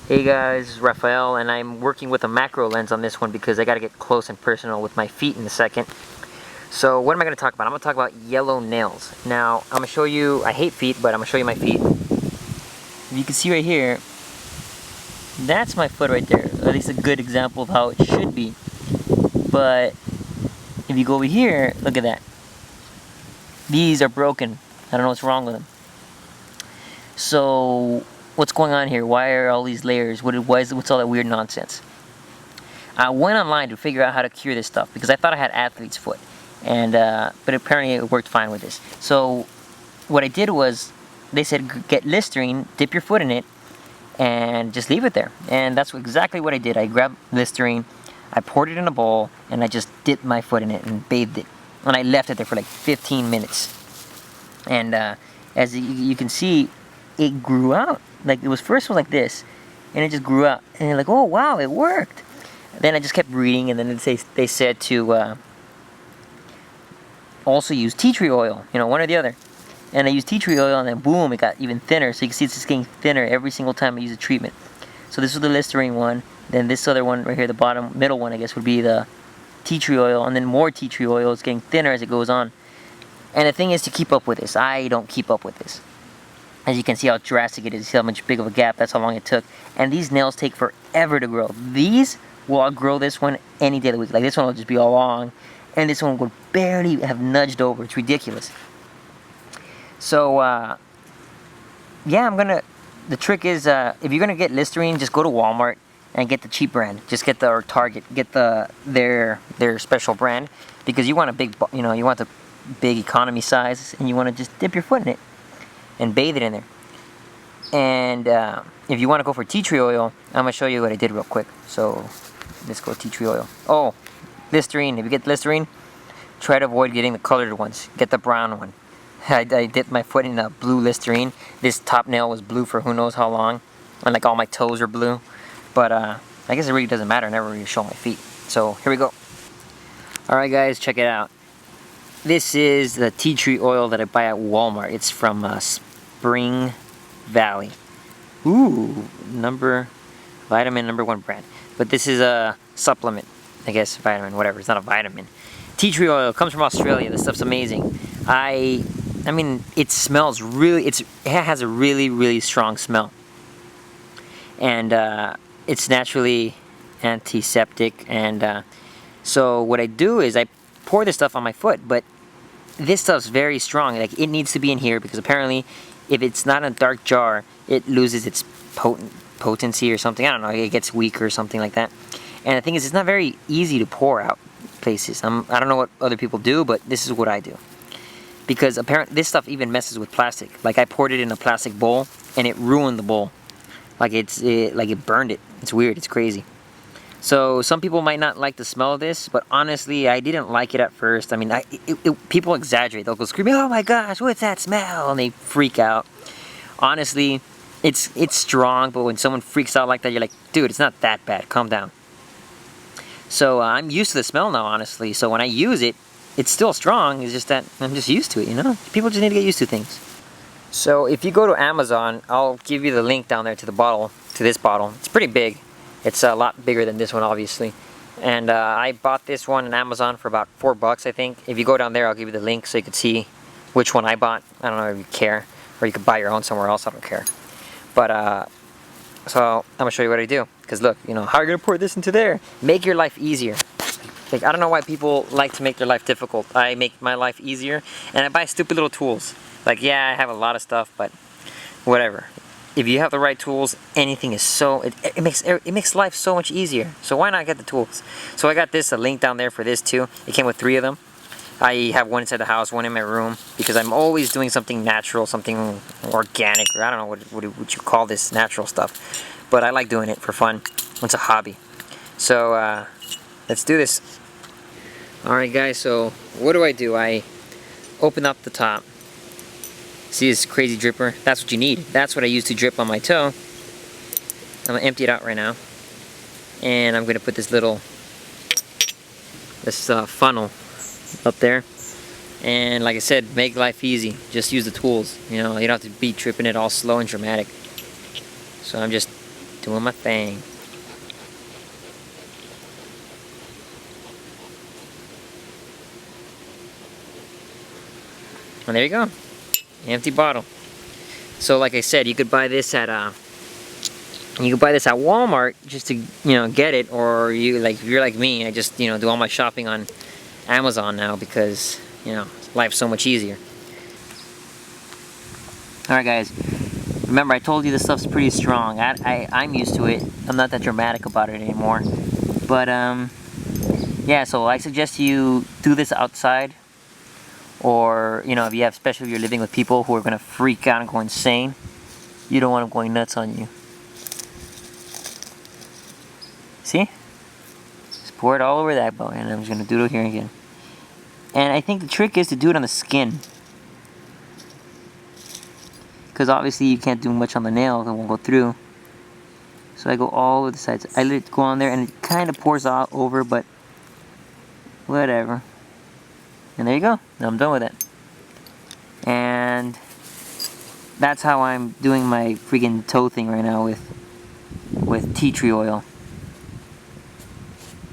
Hey guys, this is Raphael, and I'm working with a macro lens on this one because I got to get close and personal with my feet in a second. So what am I going to talk about? I'm going to talk about yellow nails. Now, I'm going to show you, I hate feet, but I'm going to show you my feet. You can see right here, that's my foot right there. At least a good example of how it should be. But if you go over here, look at that. These are broken. I don't know what's wrong with them. So what's going on here? Why are all these layers? What's all that weird nonsense? I went online to figure out how to cure this stuff because I thought I had athlete's foot, and but apparently it worked fine with this. So what I did was, they said get Listerine, dip your foot in it, and just leave it there. And that's exactly what I did. I grabbed Listerine, I poured it in a bowl, and I just dipped my foot in it and bathed it. And I left it there for like 15 minutes. And as you can see, it grew out. Like it was first like this, and it just grew out. And you're like, oh wow, it worked. Then I just kept reading, and then they said to also use tea tree oil, one or the other. And I used tea tree oil, and then boom, it got even thinner. So you can see it's just getting thinner every single time I use a treatment. So this was the Listerine one. Then this other one right here, the bottom middle one, I guess, would be the tea tree oil, and then more tea tree oil. It's getting thinner as it goes on. And the thing is to keep up with this. I don't keep up with this. As you can see how drastic it is, see how much big of a gap, that's how long it took. And these nails take forever to grow. These will outgrow this one any day of the week. Like this one will just be all long, and this one would barely have nudged over. It's ridiculous. So, yeah, the trick is, if you're gonna get Listerine, just go to Walmart and get the cheap brand. Just get or Target, get their special brand, because you want a big, you want the big economy size, and you want to just dip your foot in it and bathe it in there. And if you want to go for tea tree oil, I'm going to show you what I did real quick. So let's go tea tree oil. Oh, Listerine. If you get Listerine, try to avoid getting the colored ones. Get the brown one. I dipped my foot in a blue Listerine. This top nail was blue for who knows how long. And like all my toes are blue. But I guess it really doesn't matter. I never really show my feet. So here we go. Alright guys, check it out. This is the tea tree oil that I buy at Walmart. It's from Spring Valley. Ooh, vitamin number 1 brand. But this is a supplement, I guess, vitamin, whatever. It's not a vitamin. Tea tree oil comes from Australia. This stuff's amazing. I mean, it smells really. It has a really, really strong smell, and it's naturally antiseptic. And so what I do is I pour this stuff on my foot, but this stuff's very strong. Like it needs to be in here because apparently, if it's not in a dark jar, it loses its potency or something. I don't know. It gets weak or something like that. And the thing is, it's not very easy to pour out places. I don't know what other people do, but this is what I do. Because apparently, this stuff even messes with plastic. Like I poured it in a plastic bowl, and it ruined the bowl. Like it burned it. It's weird. It's crazy. So some people might not like the smell of this, but honestly, I didn't like it at first. I mean, people exaggerate. They'll go screaming, "Oh my gosh, what's that smell?" And they freak out. Honestly, it's strong, but when someone freaks out like that, you're like, dude, it's not that bad. Calm down. So I'm used to the smell now, honestly. So when I use it, it's still strong. It's just that I'm just used to it, People just need to get used to things. So if you go to Amazon, I'll give you the link down there to this bottle. It's pretty big. It's a lot bigger than this one, obviously. And I bought this one on Amazon for about $4, I think. If you go down there, I'll give you the link so you can see which one I bought. I don't know if you care. Or you could buy your own somewhere else, I don't care. But, so I'm going to show you what I do. Because look, how are you going to pour this into there? Make your life easier. Like, I don't know why people like to make their life difficult. I make my life easier. And I buy stupid little tools. Like, yeah, I have a lot of stuff, but whatever. If you have the right tools, anything is it makes life so much easier. So why not get the tools? So I got a link down there for this too. It came with 3 of them. I have one inside the house, one in my room, because I'm always doing something natural, something organic, or I don't know what you call this natural stuff. But I like doing it for fun. It's a hobby. So let's do this. Alright guys, so what do? I open up the top. See this crazy dripper? That's what you need. That's what I use to drip on my toe. I'm going to empty it out right now. And I'm going to put this funnel up there. And like I said, make life easy. Just use the tools. You don't have to be tripping it all slow and dramatic. So I'm just Doing my thing. And there you go. Empty bottle. So like I said, you could buy this at Walmart just to, get it, or if you're like me, I just, do all my shopping on Amazon now because, life's so much easier. Alright guys, remember I told you this stuff's pretty strong. I'm used to it. I'm not that dramatic about it anymore. But yeah, so I suggest you do this outside, or if you have, especially if you're living with people who are gonna freak out and go insane, you don't want them going nuts on you. See? Just pour it all over that bow, and I'm just gonna do it here again. And I think the trick is to do it on the skin, because obviously you can't do much on the nail, it won't go through. So I go all over the sides. I let it go on there, and it kind of pours all over, but whatever. And there you go. Now I'm done with it. And that's how I'm doing my freaking toe thing right now with tea tree oil.